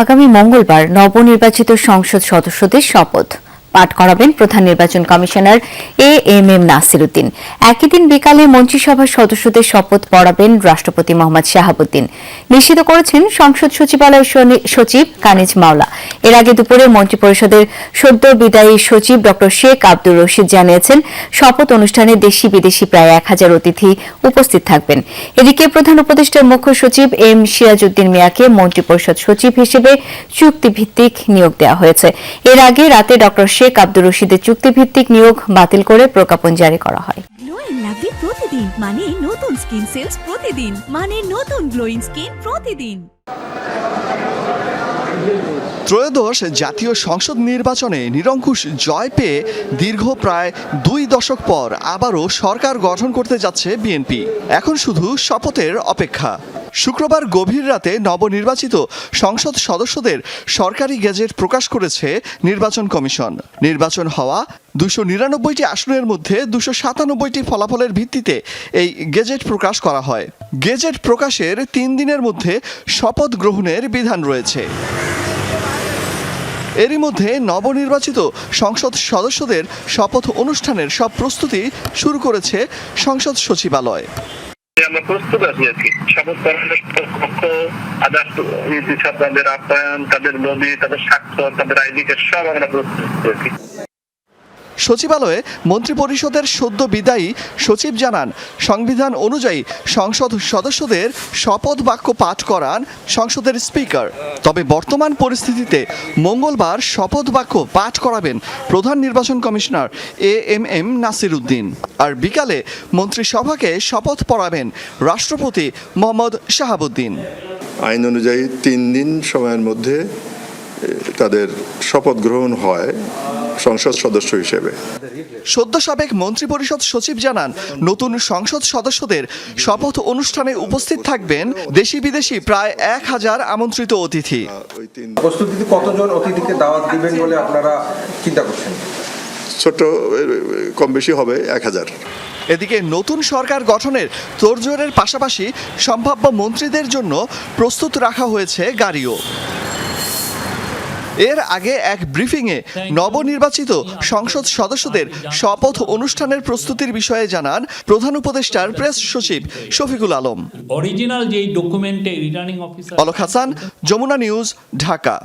আগামী মঙ্গলবার নবনির্বাচিত সংসদ সদস্যদের শপথ পাঠ করাবেন প্রধান নির্বাচন কমিশনার এএমএম নাসির উদ্দিন। একই দিন বিকালে মন্ত্রিসভার সদস্যদের শপথ পড়াবেন রাষ্ট্রপতি মোহাম্মদ শাহাবুদ্দিন, নিশ্চিত করেছেন সংসদ সচিবালয়ের সচিব কানিজ মাওলা। এর আগে দুপুরে মন্ত্রিপরিষদের সদ্য বিদায়ী সচিব ড শেখ আব্দুর রশিদ জানিয়েছেন, শপথ অনুষ্ঠানে দেশি বিদেশি প্রায় 1000 অতিথি উপস্থিত থাকবেন। এদিকে প্রধান উপদেষ্টার মুখ্য সচিব এম সিরাজউদ্দিন মিয়াকে মন্ত্রিপরিষদ সচিব হিসেবে চুক্তিভিত্তিক নিয়োগ দেওয়া হয়েছে। এর আগে রাতে ড শেখ আব্দুর রশিদের চুক্তিভিত্তিক নিয়োগ বাতিল করে প্রজ্ঞাপন জারি করা হয়। গ্লোয়িং লাভলি প্রতিদিন মানে নতুন স্কিন সেলস প্রতিদিন মানে নতুন গ্লোয়িং স্কিন প্রতিদিন। ত্রয়োদশ জাতীয় সংসদ নির্বাচনে নিরঙ্কুশ জয় পেয়ে দীর্ঘ প্রায় 2 দশক পর আবারও সরকার গঠন করতে যাচ্ছে বিএনপি। এখন শুধু শপথের অপেক্ষা। শুক্রবার গভীর রাতে নবনির্বাচিত সংসদ সদস্যদের সরকারি গেজেট প্রকাশ করেছে নির্বাচন কমিশন। নির্বাচন হওয়া 299টি আসনের মধ্যে 297টি ফলাফলের ভিত্তিতে এই গেজেট প্রকাশ করা হয়। গেজেট প্রকাশের 3 দিনের মধ্যে শপথ গ্রহণের বিধান রয়েছে। এরই মধ্যে নবনির্বাচিত সংসদ সদস্যদের শপথ অনুষ্ঠানের সব প্রস্তুতি শুরু করেছে সংসদ সচিবালয়। আমরা প্রস্তুত আছি আর কি। শপথ গ্রহণের পক্ষ তাদের আপ্যায়ন, তাদের লবি, তাদের স্বাক্ষর, তাদের আইডি কার্ড সব আমরা প্রস্তুত আছি। সচিবালয়ে মন্ত্রিপরিষদের সদ্য বিদায়ী সচিব জানান, সংবিধান অনুযায়ী সংসদ সদস্যদের শপথ বাক্য পাঠ করান সংসদের স্পিকার। তবে বর্তমান পরিস্থিতিতে মঙ্গলবার শপথ বাক্য পাঠ করাবেন প্রধান নির্বাচন কমিশনার এএমএম নাসির উদ্দিন। আর বিকালে মন্ত্রিসভাকে শপথ পড়াবেন রাষ্ট্রপতি মোহাম্মদ শাহাবুদ্দিন। আইন অনুযায়ী 3 দিন সময়ের মধ্যে তাদের শপথ গ্রহণ হয় সংসদ সদস্য হিসেবে। সদ্য সাবেক মন্ত্রিপরিষদ সচিব জানান, নতুন সংসদ সদস্যদের শপথ অনুষ্ঠানে উপস্থিত থাকবেন দেশি বিদেশি প্রায় 1000 আমন্ত্রিত অতিথি। প্রস্তুতিতে কতজন অতিথিকে দাওয়াত দিবেন বলে আপনারা চিন্তা করছেন? ছোট কম বেশি হবে 1000। এদিকে নতুন সরকার গঠনের তোড়জোড়ের পাশাপাশি সম্ভাব্য মন্ত্রীদের জন্য প্রস্তুত রাখা হয়েছে গাড়িও। এর আগে এক ব্রিফিংয়ে নবনির্বাচিত সংসদ সদস্যদের শপথ অনুষ্ঠানের প্রস্তুতির বিষয়ে জানান প্রধান উপদেষ্টার প্রেস সচিব শফিকুল আলম। অরিজিনাল যে ডকুমেন্টে রিটার্নিং অফিসার অলক হাসান, যমুনা নিউজ, ঢাকা।